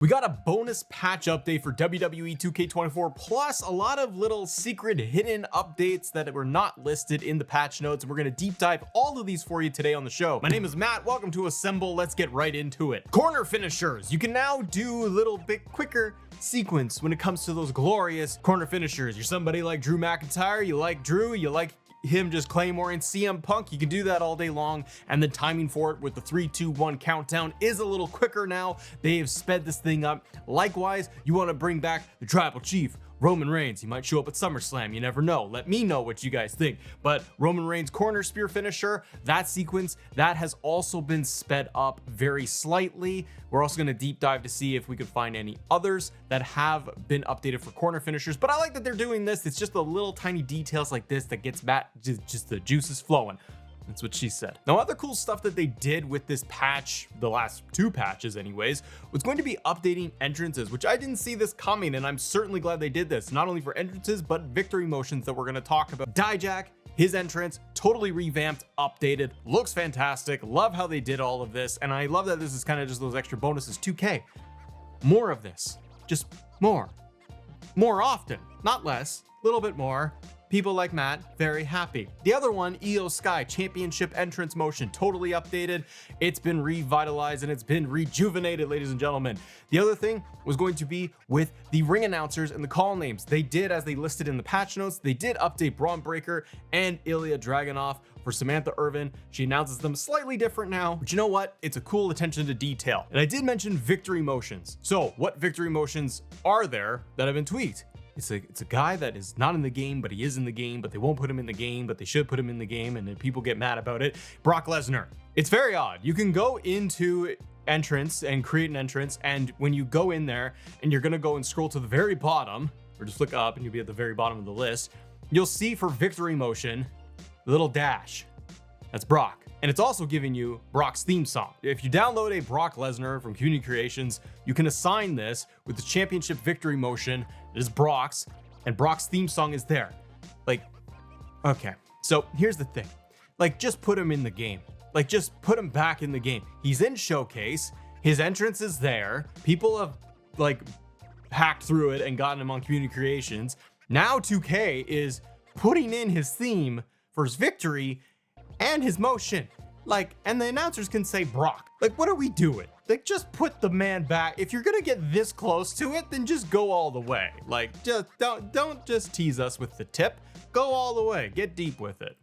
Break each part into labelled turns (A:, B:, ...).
A: We got a bonus patch update for WWE 2K24, plus a lot of little secret hidden updates that were not listed in the patch notes. We're going to deep dive all of these for you today on the show. My name is Matt. Welcome to Assemble. Let's get right into it. Corner finishers. You can now do a little bit quicker sequence when it comes to those glorious corner finishers. You're somebody like Drew McIntyre. You like Drew. You like him just Claymore and CM Punk. You can do that all day long, and the timing for it with the 3 2 1 countdown is a little quicker now. They have sped this thing up. Likewise, you want to bring back the Tribal Chief Roman Reigns. He might show up at SummerSlam, you never know. Let me know what you guys think. But Roman Reigns corner spear finisher, that sequence, that has also been sped up very slightly. We're also going to deep dive to see if we could find any others that have been updated for corner finishers. But I like that they're doing this. It's just the little tiny details like this that gets Matt just the juices flowing. That's what she said. Now, other cool stuff that they did with this patch, the last two patches anyways, was going to be updating entrances, which I didn't see this coming, and I'm certainly glad they did this, not only for entrances, but victory motions that we're going to talk about. Dijak, his entrance, totally revamped, updated, looks fantastic. Love how they did all of this, and I love that this is kind of just those extra bonuses. 2K, more of this, just more often, not less, a little bit more. People like Matt, very happy. The other one, Io Sky Championship entrance motion, totally updated. It's been revitalized and it's been rejuvenated, ladies and gentlemen. The other thing was going to be with the ring announcers and the call names. They did, as they listed in the patch notes, they did update Braun Breaker and Ilya Dragunov for Samantha Irvin. She announces them slightly different now, but you know what? It's a cool attention to detail. And I did mention victory motions. So what victory motions are there that have been tweaked? It's a guy that is not in the game, but he is in the game, but they won't put him in the game, but they should put him in the game, and then people get mad about it. Brock Lesnar. It's very odd. You can go into entrance and create an entrance, and when you go in there and you're gonna go and scroll to the very bottom, or just look up and you'll be at the very bottom of the list, you'll see for victory motion, the little dash. That's Brock. And it's also giving you Brock's theme song. If you download a Brock Lesnar from Community Creations, you can assign this with the championship victory motion. It is Brock's, and Brock's theme song is there. Like, okay. So here's the thing. Like, just put him in the game. Like, just put him back in the game. He's in Showcase. His entrance is there. People have, like, hacked through it and gotten him on Community Creations. Now 2K is putting in his theme for his victory and his motion. Like, and the announcers can say Brock. Like, what are we doing? Like, just put the man back. If you're gonna get this close to it, then just go all the way. Like, just don't just tease us with the tip. Go all the way. Get deep with it.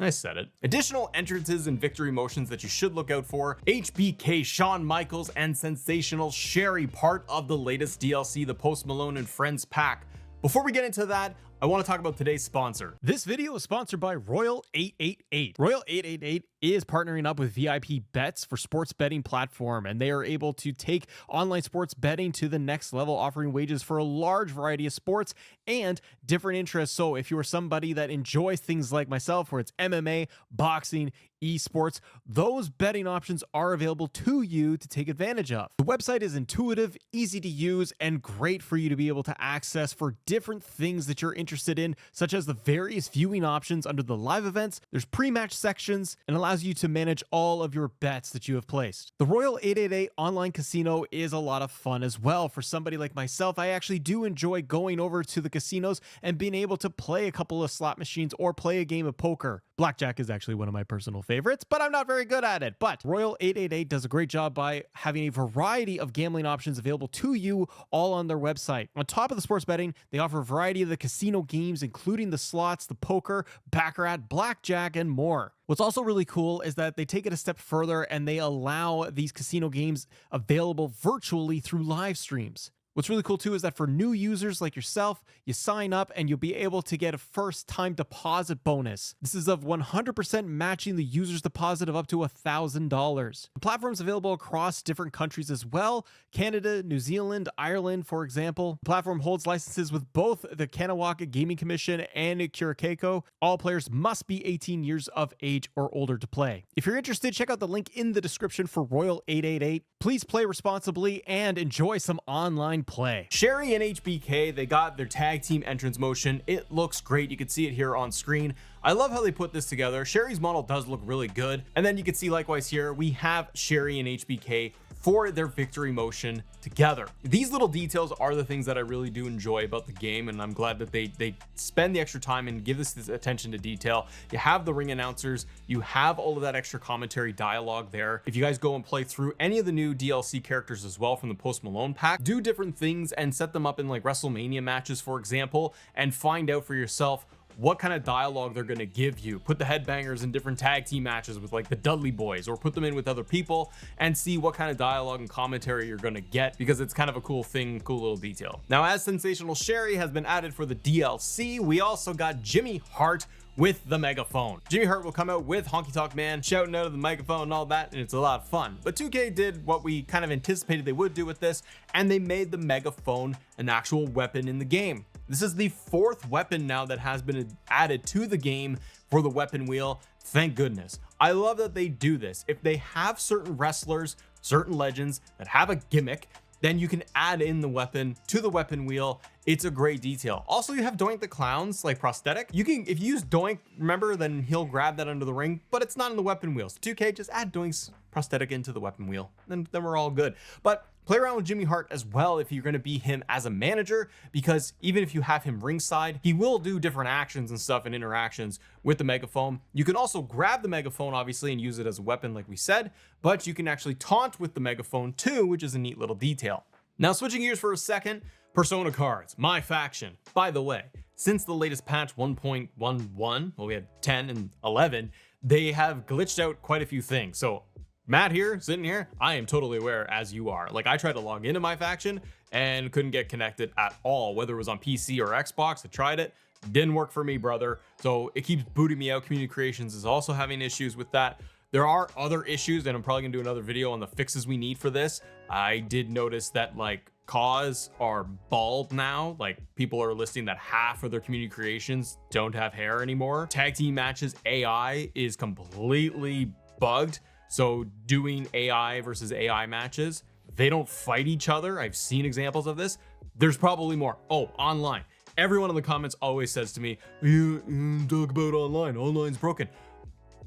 A: I said it. Additional entrances and victory motions that you should look out for. HBK, Shawn Michaels, and Sensational Sherry, part of the latest DLC, the Post Malone and Friends pack. Before we get into that, I want to talk about today's sponsor. This video is sponsored by Royal 888. Royal 888 is partnering up with VIP Bets for sports betting platform, and they are able to take online sports betting to the next level, offering wages for a large variety of sports and different interests. So if you are somebody that enjoys things like myself, where it's MMA, boxing, esports, those betting options are available to you to take advantage of. The website is intuitive, easy to use, and great for you to be able to access for different things that you're interested in, such as the various viewing options under the live events. There's pre-match sections, and allows you to manage all of your bets that you have placed. The Royal 888 online casino is a lot of fun as well. For somebody like myself, I actually do enjoy going over to the casinos and being able to play a couple of slot machines or play a game of poker. Blackjack is actually one of my personal favorites, but I'm not very good at it. But Royal 888 does a great job by having a variety of gambling options available to you all on their website. On top of the sports betting, they offer a variety of the casino games, including the slots, the poker, baccarat, blackjack, and more. What's also really cool is that they take it a step further and they allow these casino games available virtually through live streams. What's really cool too is that for new users like yourself, you sign up and you'll be able to get a first-time deposit bonus. This is of 100% matching the user's deposit of up to $1,000. The platform's available across different countries as well. Canada, New Zealand, Ireland, for example. The platform holds licenses with both the Kanawaka Gaming Commission and Kurikeiko. All players must be 18 years of age or older to play. If you're interested, check out the link in the description for Royal 888. Please play responsibly and enjoy some online play. Sherry and HBK, they got their tag team entrance motion. It looks great. You can see it here on screen. I love how they put this together. Sherry's model does look really good. And then you can see likewise here, we have Sherry and HBK for their victory motion together. These little details are the things that I really do enjoy about the game, and I'm glad that they spend the extra time and give this attention to detail. You have the ring announcers, you have all of that extra commentary dialogue there. If you guys go and play through any of the new DLC characters as well from the Post Malone pack, do different things and set them up in like WrestleMania matches, for example, and find out for yourself what kind of dialogue they're going to give you. Put the headbangers in different tag team matches with like the Dudley Boys, or put them in with other people and see what kind of dialogue and commentary you're going to get, because it's kind of a cool thing, cool little detail. Now, as Sensational Sherry has been added for the DLC, we also got Jimmy Hart with the megaphone. Jimmy Hart will come out with Honky Tonk Man shouting out of the microphone and all that, and it's a lot of fun. But 2K did what we kind of anticipated they would do with this, and they made the megaphone an actual weapon in the game. This is the 4th weapon now that has been added to the game for the weapon wheel. Thank goodness. I love that they do this. If they have certain wrestlers, certain legends that have a gimmick, then you can add in the weapon to the weapon wheel. It's a great detail. Also, you have Doink the Clown's like prosthetic. You can, if you use Doink, remember, then he'll grab that under the ring, but it's not in the weapon wheel. So 2K, just add Doink's prosthetic into the weapon wheel, then we're all good. But play around with Jimmy Hart as well if you're going to be him as a manager, because even if you have him ringside, he will do different actions and stuff and interactions with the megaphone. You can also grab the megaphone, obviously, and use it as a weapon like we said, but you can actually taunt with the megaphone too, which is a neat little detail. Now, switching gears for a second, Persona cards, my faction. By the way, since the latest patch 1.11, well, we had 10 and 11, they have glitched out quite a few things. So Matt here, sitting here, I am totally aware, as you are. Like, I tried to log into my faction and couldn't get connected at all, whether it was on PC or Xbox. I tried it, didn't work for me, brother. So it keeps booting me out. Community Creations is also having issues with that. There are other issues, and I'm probably gonna do another video on the fixes we need for this. I did notice that like cause are bald now. Like, people are listing that half of their community creations don't have hair anymore. Tag team matches AI is completely bugged. So doing AI versus AI matches, they don't fight each other. I've seen examples of this. There's probably more. Oh, online. Everyone in the comments always says to me, you talk about online. Online's broken.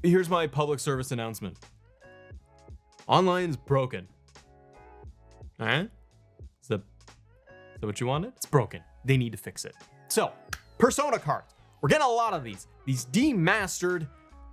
A: Here's my public service announcement. Online's broken. All right? Is that what you wanted? It's broken. They need to fix it. So, Persona cards. We're getting a lot of these. These demastered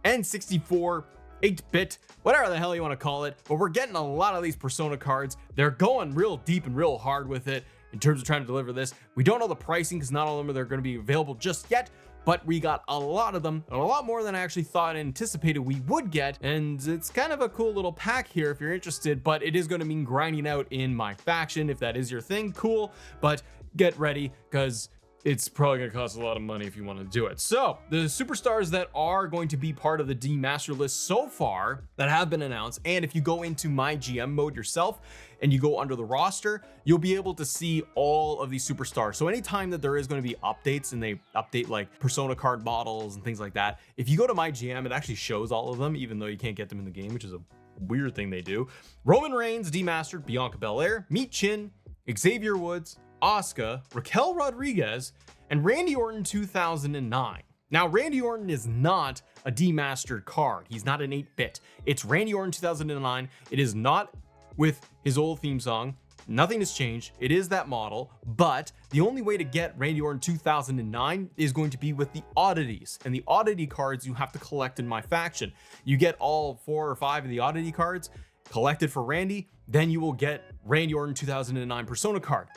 A: N64 8-bit, whatever the hell you want to call it, but we're getting a lot of these Persona cards. They're going real deep and real hard with it in terms of trying to deliver this. We don't know the pricing because not all of them are going to be available just yet, but we got a lot of them, and a lot more than I actually thought and anticipated we would get, and it's kind of a cool little pack here if you're interested, but it is going to mean grinding out in my faction. If that is your thing, cool, but get ready, because it's probably going to cost a lot of money if you want to do it. So the superstars that are going to be part of the demaster list so far that have been announced, and if you go into my GM mode yourself and you go under the roster, you'll be able to see all of these superstars. So anytime that there is going to be updates, and they update like Persona card models and things like that, if you go to my GM, it actually shows all of them, even though you can't get them in the game, which is a weird thing they do. Roman Reigns demastered, Bianca Belair, Meat Chin, Xavier Woods, Asuka, Raquel Rodriguez, and Randy Orton 2009. Now, Randy Orton is not a demastered card. He's not an 8-bit. It's Randy Orton 2009. It is not with his old theme song. Nothing has changed. It is that model, but the only way to get Randy Orton 2009 is going to be with the oddities, and the oddity cards you have to collect in my faction. You get all 4 or 5 of the oddity cards collected for Randy, then you will get Randy Orton 2009 Persona card.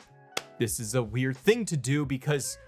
A: This is a weird thing to do because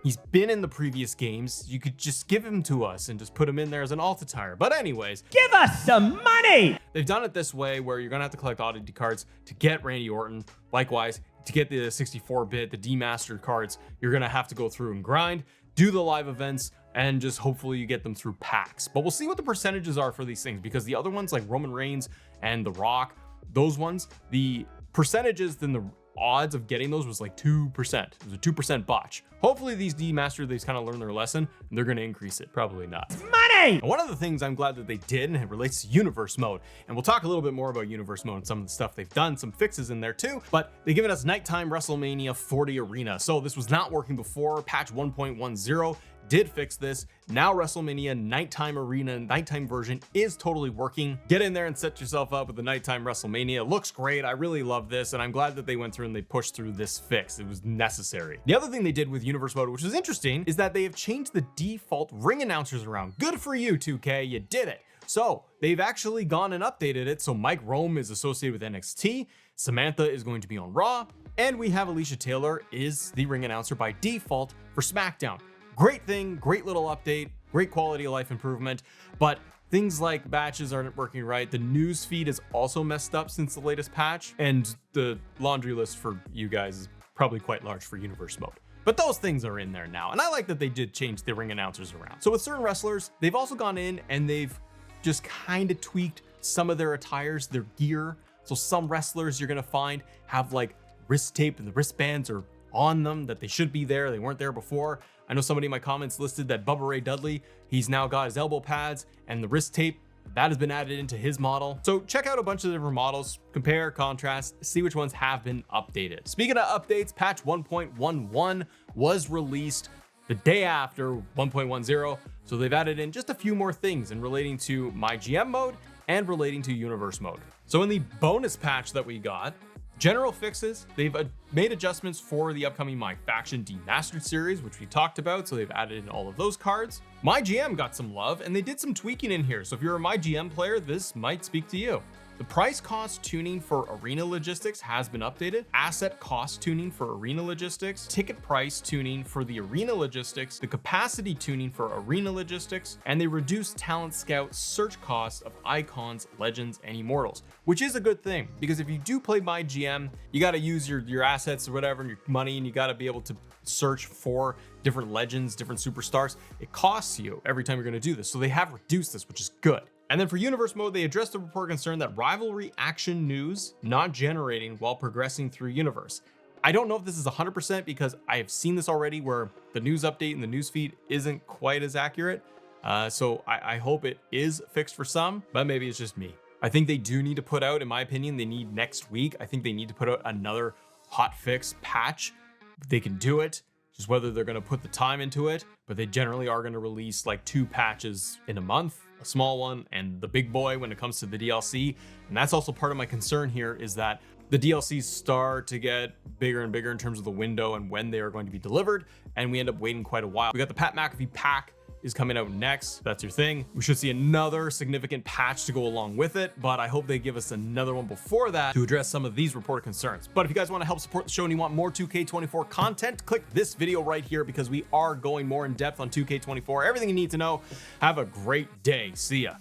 A: he's been in the previous games. You could just give him to us and just put him in there as an alt attire. But anyways,
B: give us some money!
A: They've done it this way where you're gonna have to collect oddity cards to get Randy Orton. Likewise, to get the 64-bit, the demastered cards, you're gonna have to go through and grind, do the live events, and just hopefully you get them through packs. But we'll see what the percentages are for these things, because the other ones like Roman Reigns and The Rock, those ones, the percentages than the odds of getting those was like 2%. It was a 2% botch. Hopefully these demastered, they kind of learn their lesson and they're going to increase it. Probably not.
B: Money!
A: And one of the things I'm glad that they did, and it relates to universe mode, and we'll talk a little bit more about universe mode and some of the stuff they've done, some fixes in there too, but they've given us nighttime WrestleMania 40 arena. So this was not working before. Patch 1.10 did fix this. Now WrestleMania Nighttime Arena, nighttime version is totally working. Get in there and set yourself up with the nighttime WrestleMania. It looks great. I really love this, and I'm glad that they went through and they pushed through this fix. It was necessary. The other thing they did with Universe Mode, which was interesting, is that they have changed the default ring announcers around. Good for you, 2K, you did it. So they've actually gone and updated it. So Mike Rome is associated with NXT, Samantha is going to be on Raw, and we have Alicia Taylor is the ring announcer by default for SmackDown. Great thing, great little update, great quality of life improvement, but things like batches aren't working right. The news feed is also messed up since the latest patch, and the laundry list for you guys is probably quite large for Universe Mode. But those things are in there now, and I like that they did change the ring announcers around. So with certain wrestlers, they've also gone in and they've just kind of tweaked some of their attires, their gear. So some wrestlers you're gonna find have like wrist tape and the wristbands are on them that they should be there. They weren't there before. I know somebody in my comments listed that Bubba Ray Dudley, he's now got his elbow pads and the wrist tape that has been added into his model. So check out a bunch of different models, compare, contrast, see which ones have been updated. Speaking of updates, patch 1.11 was released the day after 1.10. So they've added in just a few more things in relating to my GM mode and relating to Universe Mode. So in the bonus patch that we got, general fixes, they've made adjustments for the upcoming My Faction Demastered series, which we talked about. So they've added in all of those cards. My GM got some love and they did some tweaking in here. So if you're a My GM player, this might speak to you. The price cost tuning for arena logistics has been updated. Asset cost tuning for arena logistics, ticket price tuning for the arena logistics, the capacity tuning for arena logistics, and they reduced talent scout search costs of icons, legends, and immortals, which is a good thing because if you do play My GM, you got to use your assets or whatever, and your money, and you got to be able to search for different legends, different superstars. It costs you every time you're going to do this. So they have reduced this, which is good. And then for Universe Mode, they addressed the report concern that rivalry action news not generating while progressing through Universe. I don't know if this is 100% because I have seen this already where the news update and the news feed isn't quite as accurate. So I hope it is fixed for some, but maybe it's just me. I think they do need to put out, in my opinion, they need next week. I think they need to put out another hot fix patch. They can do it, just whether they're going to put the time into it, but they generally are going to release like 2 patches in a month. A small one and the big boy when it comes to the DLC. And that's also part of my concern here is that the DLCs start to get bigger and bigger in terms of the window and when they are going to be delivered. And we end up waiting quite a while. We got the Pat McAfee pack is coming out next. That's your thing. We should see another significant patch to go along with it, but I hope they give us another one before that to address some of these reported concerns. But if you guys want to help support the show and you want more 2K24 content, click this video right here because we are going more in depth on 2K24. Everything you need to know. Have a great day. See ya.